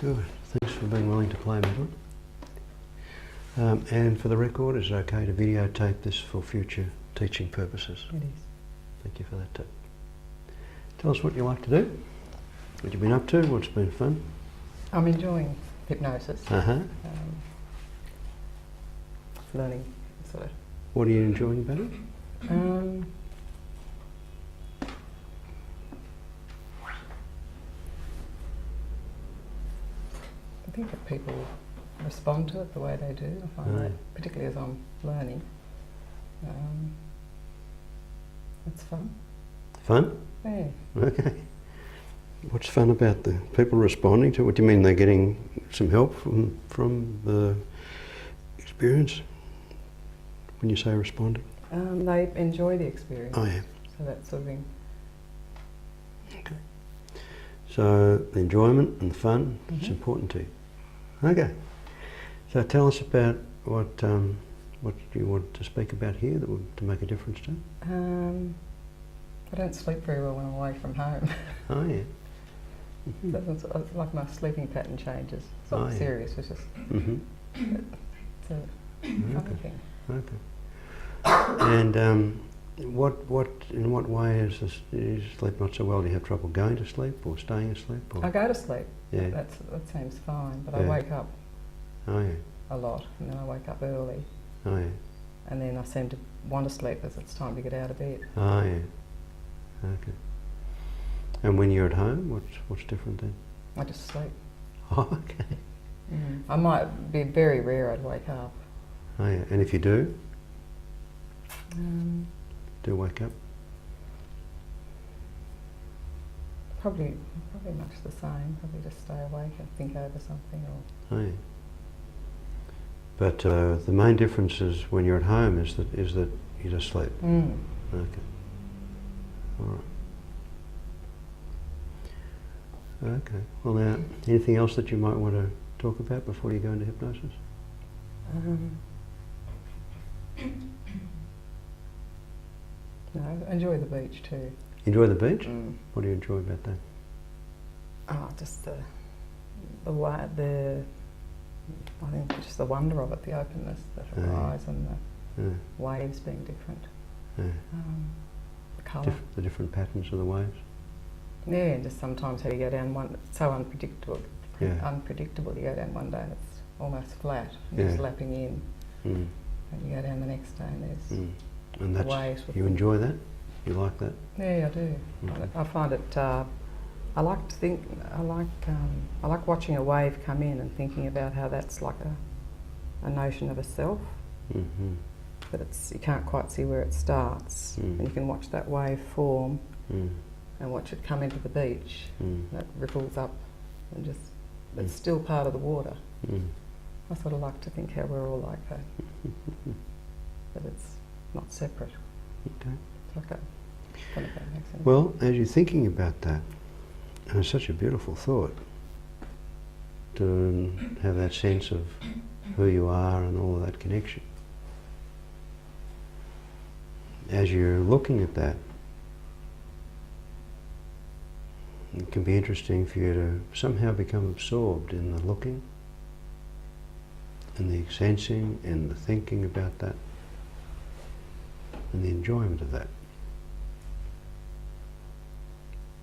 Good. Thanks for being willing to play, Madeline. And for the record, is it okay to videotape this for future teaching purposes? It is. Thank you for that tip. Tell us what you like to do. What you've been up to, what's been fun? I'm enjoying hypnosis. Learning sort of. What are you enjoying about it? I think that people respond to it the way they do. I find that, particularly as I'm learning, it's fun. Fun? Yeah. Okay. What's fun about the people responding to it? What do you mean, they're getting some help from the experience when you say responding? They enjoy the experience. Oh, yeah. So that sort of thing. Okay. So the enjoyment and the fun, it's important to you. Okay. So tell us about what you want to speak about here that would to make a difference to? I don't sleep very well when I'm away from home. Oh, yeah. It's like my sleeping pattern changes. It's not serious, it's just it's a funny thing. Okay. And in what way is you sleep not so well? Do you have trouble going to sleep or staying asleep? Or? I go to sleep. Yeah. That seems fine, but I wake up a lot, and then I wake up early. Oh, yeah. And then I seem to want to sleep as it's time to get out of bed. Oh, yeah. Okay. And when you're at home, what's different then? I just sleep. Oh, okay. I might be very rare I'd wake up. Oh, yeah. And if you do wake up? Probably much the same. Probably just stay awake and think over something. Or Oh, yeah. But the main difference is when you're at home is that you just sleep. Okay. All right. Okay. Well, now, anything else that you might want to talk about before you go into hypnosis? No, I enjoy the beach too. Enjoy the beach? What do you enjoy about that? Oh, just the I think just the wonder of it, the openness that arises and the waves being different. The colour. The different patterns of the waves? Yeah, and just sometimes how you go down one, it's so unpredictable. Unpredictable. You go down one day and it's almost flat, and just lapping in. And you go down the next day and there's and the waves. You enjoy that? You like that? Yeah, I do. I find it. I like to think. I like watching a wave come in and thinking about how that's like a notion of a self. But you can't quite see where it starts, and you can watch that wave form and watch it come into the beach. And it ripples up, and just it's still part of the water. I sort of like to think how we're all like that, but it's not separate. Okay. It's like a, I don't know if that makes sense. Well, as you're thinking about that, and it's such a beautiful thought to have that sense of who you are and all of that connection. As you're looking at that, it can be interesting for you to somehow become absorbed in the looking and the sensing and the thinking about that and the enjoyment of that.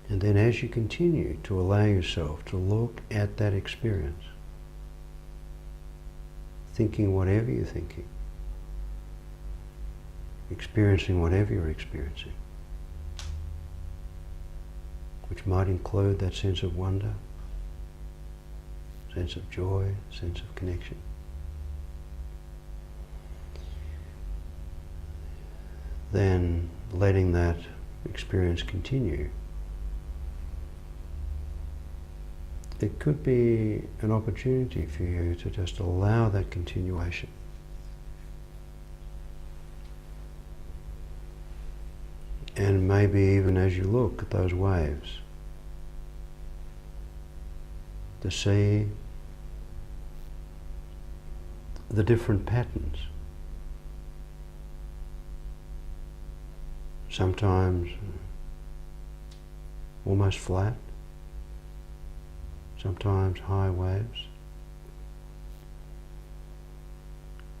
And then as you continue to allow yourself to look at that experience, thinking whatever you're thinking, experiencing whatever you're experiencing, which might include that sense of wonder, sense of joy, sense of connection. Then letting that experience continue. It could be an opportunity for you to just allow that continuation. And maybe even as you look at those waves, to see the different patterns. Sometimes almost flat, sometimes high waves.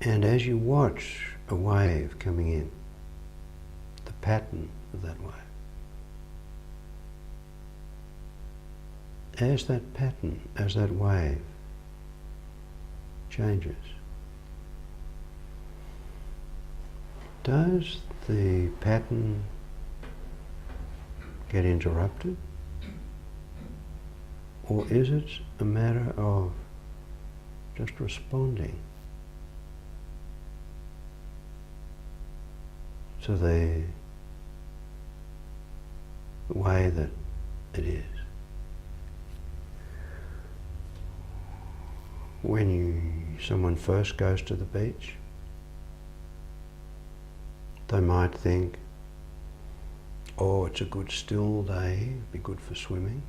And as you watch a wave coming in, the pattern of that wave, as that pattern, as that wave changes, does the pattern get interrupted? Or is it a matter of just responding to the way that it is? When someone first goes to the beach, they might think, oh, it's a good still day, it'd be good for swimming.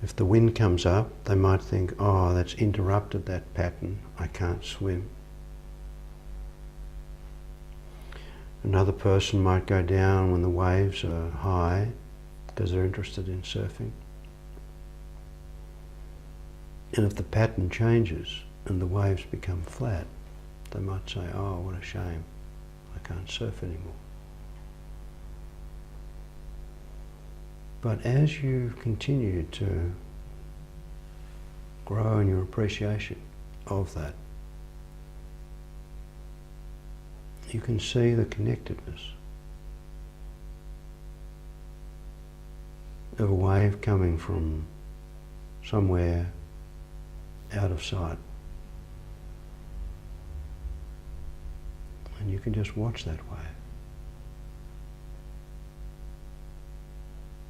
If the wind comes up, they might think, oh, that's interrupted that pattern, I can't swim. Another person might go down when the waves are high because they're interested in surfing. And if the pattern changes and the waves become flat, they might say, oh, what a shame, I can't surf anymore. But as you continue to grow in your appreciation of that, you can see the connectedness of a wave coming from somewhere out of sight. And you can just watch that wave.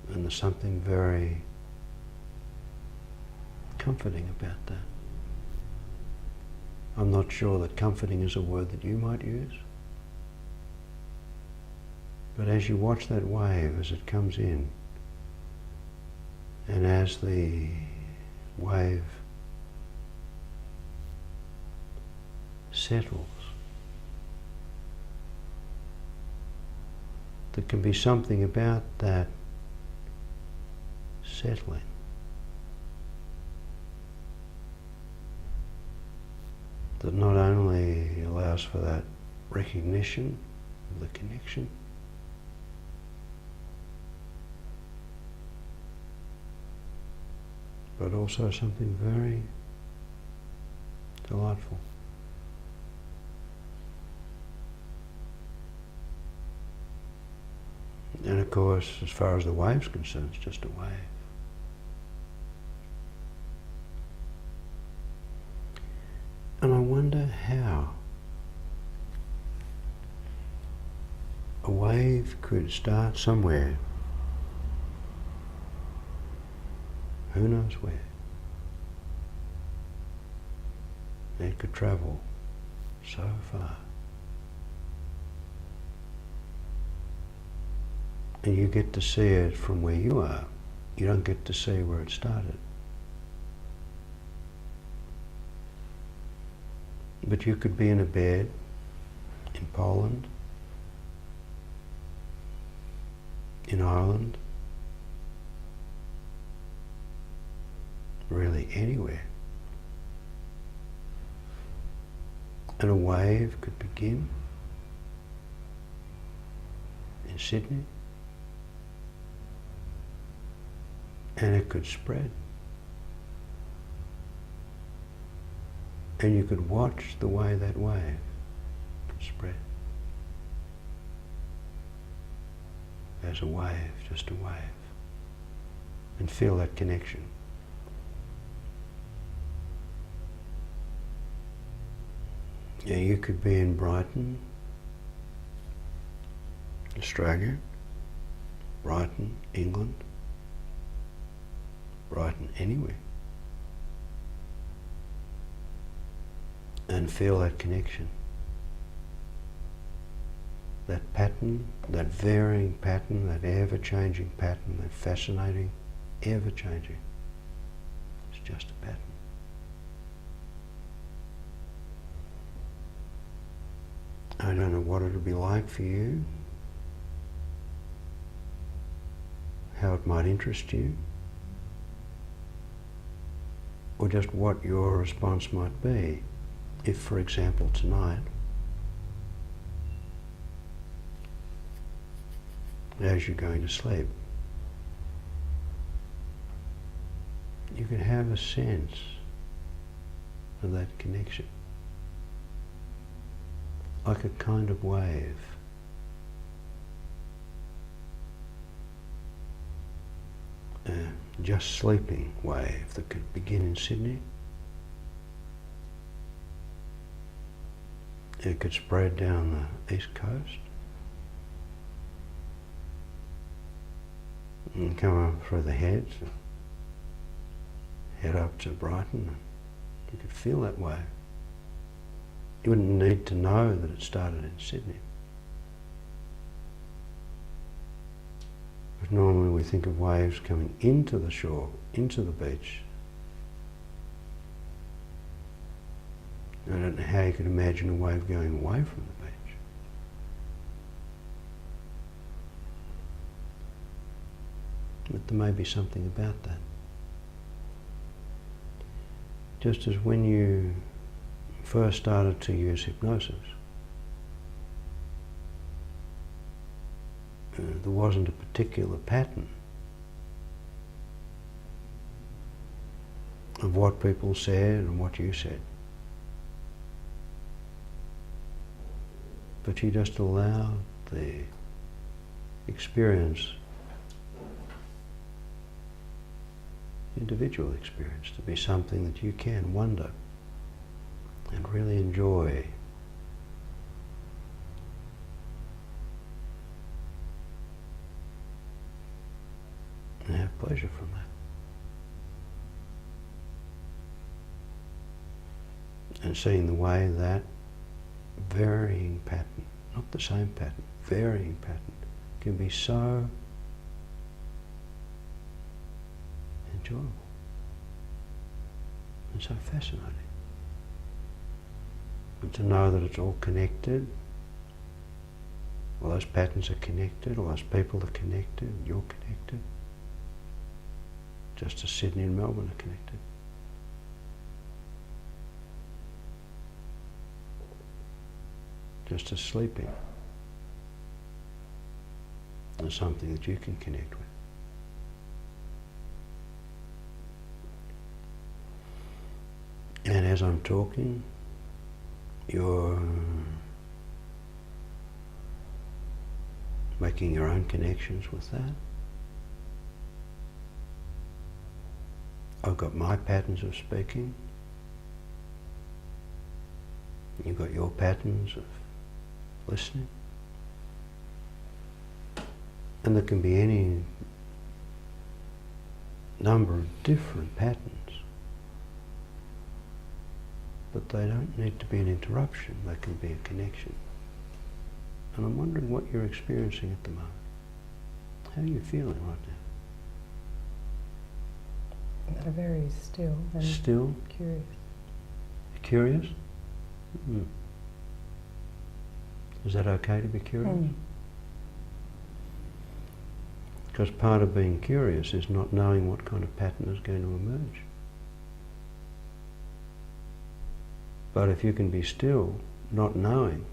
And there's something very comforting about that. I'm not sure that comforting is a word that you might use. But as you watch that wave as it comes in, and as the wave settles, there can be something about that settling that not only allows for that recognition of the connection, but also something very delightful. And of course, as far as the wave's concerned, it's just a wave. And I wonder how a wave could start somewhere, who knows where. It could travel so far. And you get to see it from where you are. You don't get to see where it started. But you could be in a bed in Poland, in Ireland, really anywhere. And a wave could begin in Sydney, and it could spread. And you could watch the way that wave spread. As a wave, just a wave. And feel that connection. Yeah, you could be in Brighton, Australia, Brighton, England, Brighton, anywhere. And feel that connection. That pattern, that varying pattern, that ever-changing pattern, that fascinating, ever-changing. It's just a pattern. I don't know what it'll be like for you, how it might interest you, or just what your response might be if, for example, tonight, as you're going to sleep, you can have a sense of that connection, like a kind of wave. Just sleeping wave that could begin in Sydney. It could spread down the east coast and come up through the heads and head up to Brighton. You could feel that wave. You wouldn't need to know that it started in Sydney. But normally we think of waves coming into the shore, into the beach. I don't know how you could imagine a wave going away from the beach. But there may be something about that. Just as when you first started to use hypnosis, there wasn't a particular pattern of what people said and what you said. But you just allowed the experience, individual experience, to be something that you can wonder and really enjoy. And have pleasure from that. And seeing the way that varying pattern, not the same pattern, varying pattern, can be so enjoyable and so fascinating. And to know that it's all connected, all those patterns are connected, all those people are connected, you're connected, just as Sydney and Melbourne are connected. Just as sleeping is something that you can connect with. And as I'm talking, you're making your own connections with that. I've got my patterns of speaking. You've got your patterns of listening. And there can be any number of different patterns. But they don't need to be an interruption, they can be a connection. And I'm wondering what you're experiencing at the moment. How are you feeling right now? Very still and still? Curious. Curious? Mm. Is that okay to be curious? Because part of being curious is not knowing what kind of pattern is going to emerge. But if you can be still, not knowing,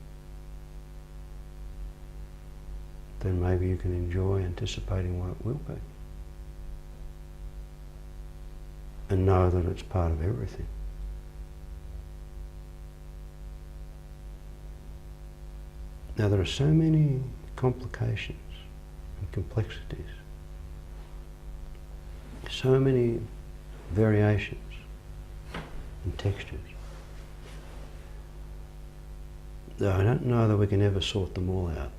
then maybe you can enjoy anticipating what it will be. And know that it's part of everything. Now there are so many complications and complexities, so many variations and textures, that I don't know that we can ever sort them all out.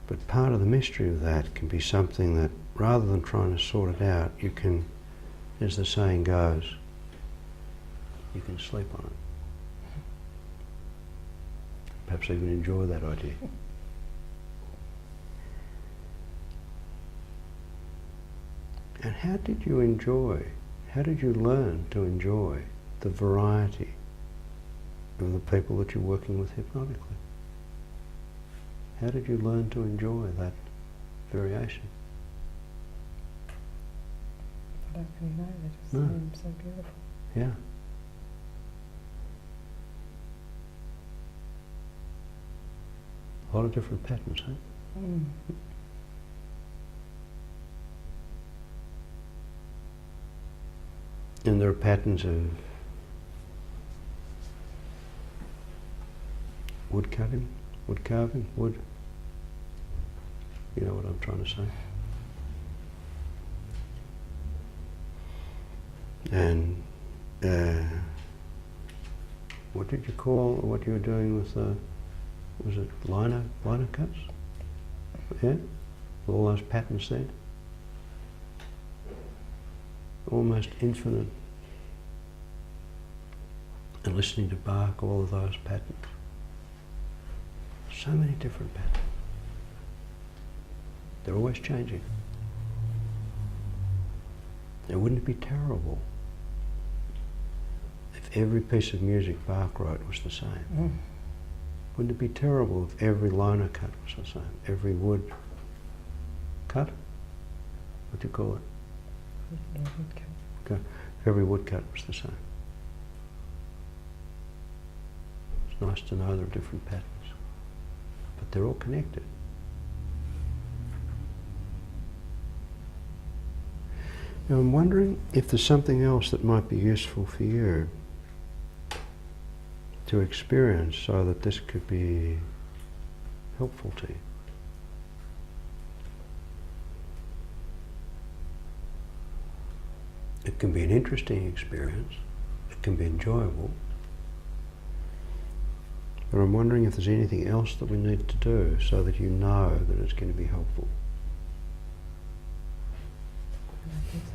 But part of the mystery of that can be something that, rather than trying to sort it out, you can, as the saying goes, you can sleep on it. Perhaps even enjoy that idea. And how did you learn to enjoy the variety of the people that you're working with hypnotically? How did you learn to enjoy that variation? I don't really know, they just No. seem so beautiful. Yeah. A lot of different patterns, huh? Mm. And there are patterns of wood cutting, wood carving, wood. You know what I'm trying to say. And what did you call what you were doing with was it liner cuts? Yeah? With all those patterns there? Almost infinite. And listening to Bach, all of those patterns. So many different patterns. They're always changing. Now, wouldn't it be terrible if every piece of music Bach wrote was the same? Mm. Wouldn't it be terrible if every liner cut was the same? Every wood cut? What do you call it? Yeah, woodcut. Okay. If every wood cut was the same. It's nice to know there are different patterns. But they're all connected. Now I'm wondering if there's something else that might be useful for you to experience so that this could be helpful to you. It can be an interesting experience, it can be enjoyable, but I'm wondering if there's anything else that we need to do so that you know that it's going to be helpful. I think so.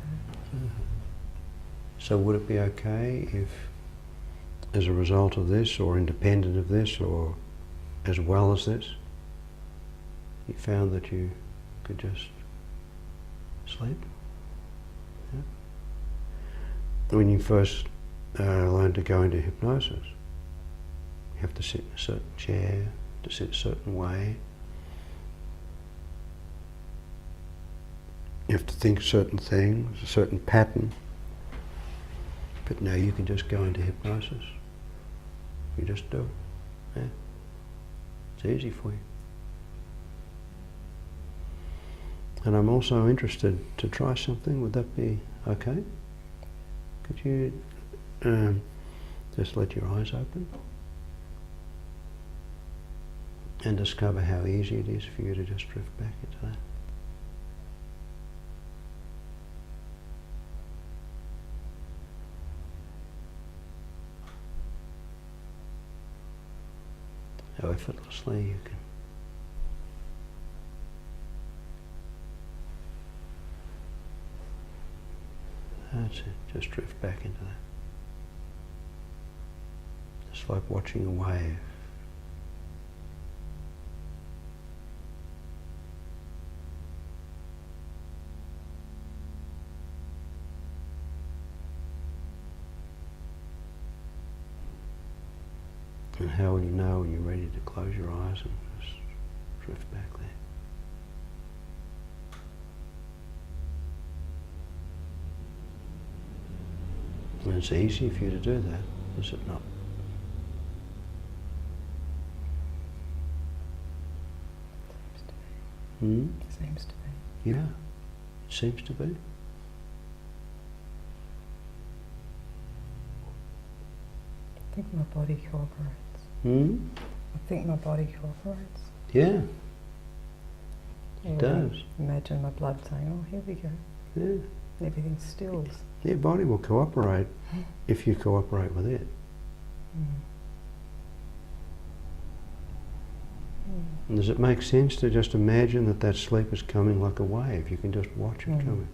So would it be okay if, as a result of this, or independent of this, or as well as this, you found that you could just sleep? Yeah. When you first learn to go into hypnosis, you have to sit in a certain chair, to sit a certain way. You have to think certain things, a certain pattern. But now you can just go into hypnosis. You just do it. Yeah. It's easy for you. And I'm also interested to try something. Would that be okay? Could you just let your eyes open and discover how easy it is for you to just drift back into that? How effortlessly you can that's it, just drift back into that. Just like watching a wave. And how will you know when you're ready to close your eyes and just drift back there? And it's easy for you to do that, is it not? Seems to be. Yeah, it seems to be. I think my body cooperates. I think my body cooperates. Yeah, Yeah, it does. Imagine my blood saying, oh, here we go. Yeah. Everything stills. Your body will cooperate if you cooperate with it. And does it make sense to just imagine that that sleep is coming like a wave? You can just watch it coming.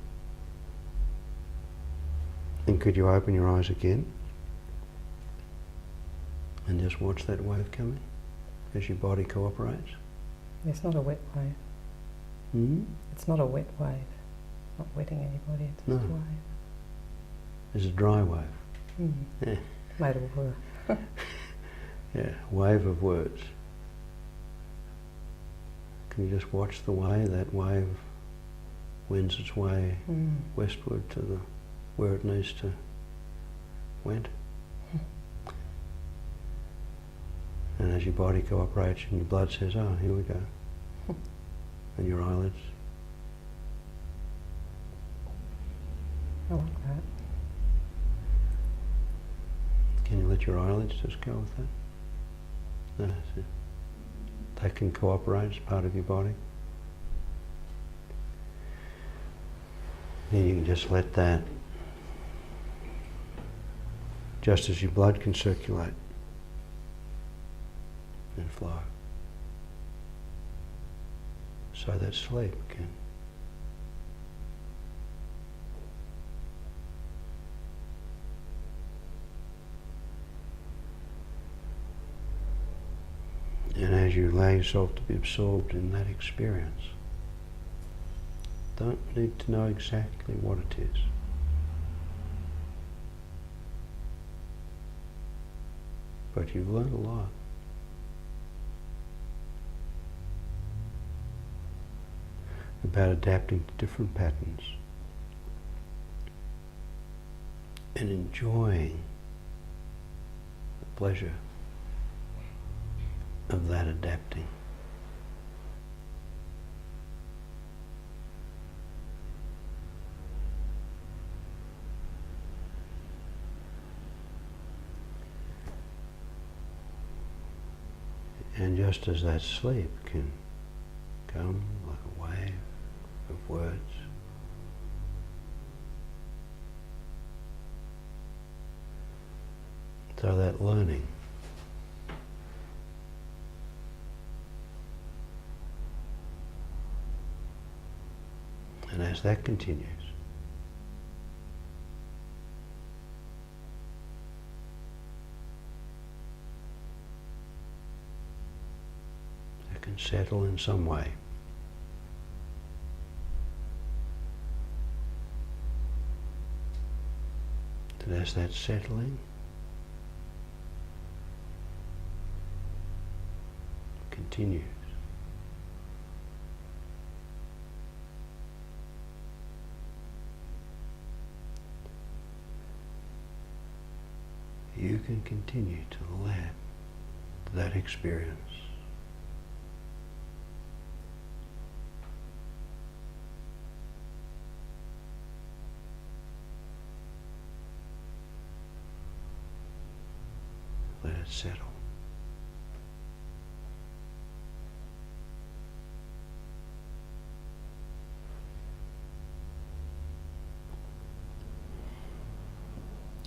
And could you open your eyes again and just watch that wave coming as your body cooperates? It's not a wet wave. It's not a wet wave. Not wetting anybody, it's just a wave. It's a dry wave. Yeah. Made of word. Yeah, wave of words. Can you just watch the way that wave wends its way westward to the where it needs to went. And as your body cooperates and your blood says, oh, here we go. And your eyelids. I like that. Can you let your eyelids just go with that? No, that's it. They can cooperate as part of your body. And you can just let that, just as your blood can circulate and flow, so that sleep can. And as you allow yourself to be absorbed in that experience, don't need to know exactly what it is. But you've learned a lot. About adapting to different patterns and enjoying the pleasure of that adapting. And just as that sleep can come like a wave of words, so that learning and as that continues, it can settle in some way. And as that's settling, continues. You can continue to let that experience let it settle.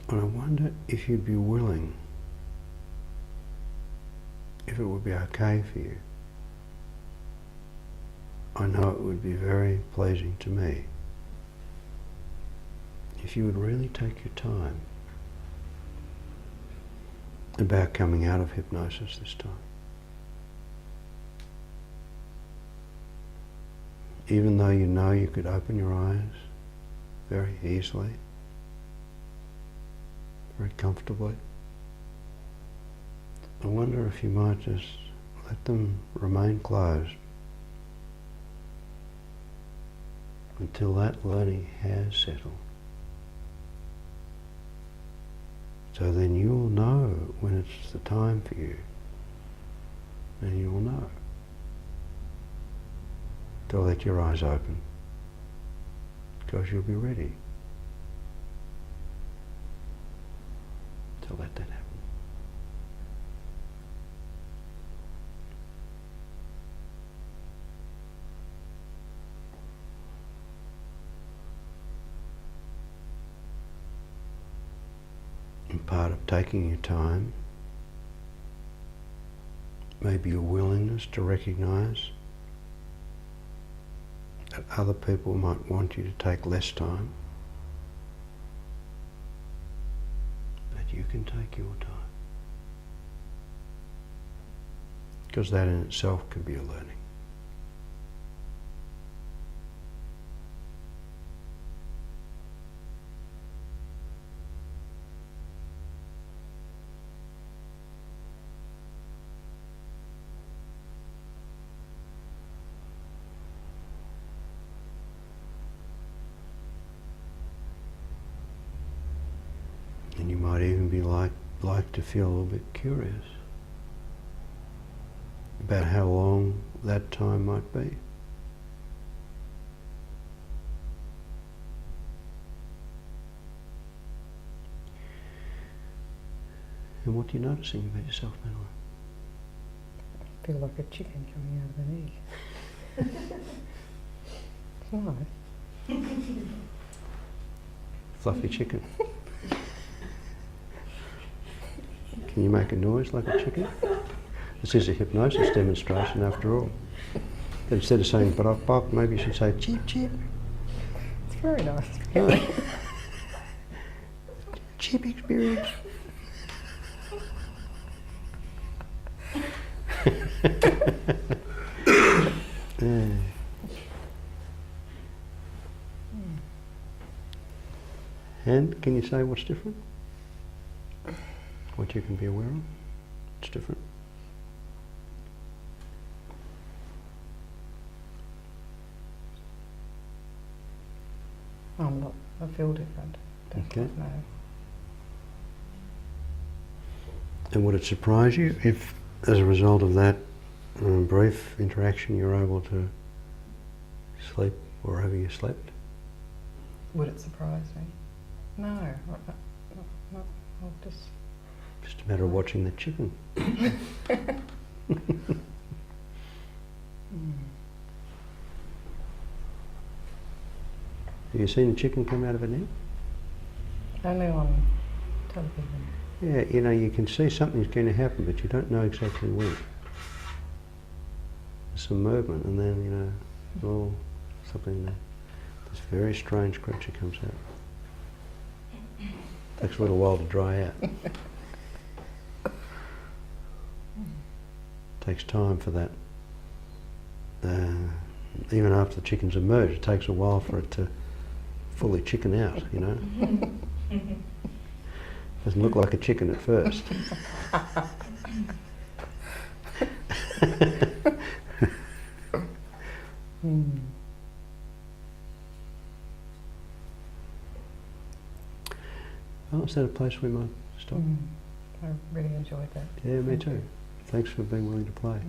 And I wonder if you'd be willing, if it would be okay for you. I know it would be very pleasing to me if you would really take your time about coming out of hypnosis this time. Even though you know you could open your eyes very easily, very comfortably, I wonder if you might just let them remain closed until that learning has settled. So then you'll know when it's the time for you, and you'll know to let your eyes open, because you'll be ready to let that happen. And part of taking your time may be your willingness to recognize that other people might want you to take less time, but you can take your time, because that in itself can be a learning. And you might even be like to feel a little bit curious about how long that time might be. And what are you noticing about yourself, McNeilly? I feel like a chicken coming out of an egg. It's nice. Fluffy chicken. Can you make a noise like a chicken? This is a hypnosis demonstration after all. But instead of saying bok bok, maybe you should say chip chip. It's very nice. Chip experience. And can you say what's different? What you can be aware of? It's different. I'm not. I feel different. Okay. No. And would it surprise you if, as a result of that brief interaction, you're able to sleep wherever you slept? Would it surprise me? No. I'll just... Just a matter of watching the chicken. Have you seen a chicken come out of an egg? Only on television. Yeah, you know, you can see something's going to happen, but you don't know exactly when. There's some movement, and then, you know, oh, something, this very strange creature comes out. Takes a little while to dry out. Takes time for that. Even after the chicken's emerged, it takes a while for it to fully chicken out, you know. Doesn't look like a chicken at first. Well, is that a place we might stop? I really enjoyed that. Yeah, me too. Thanks for being willing to play.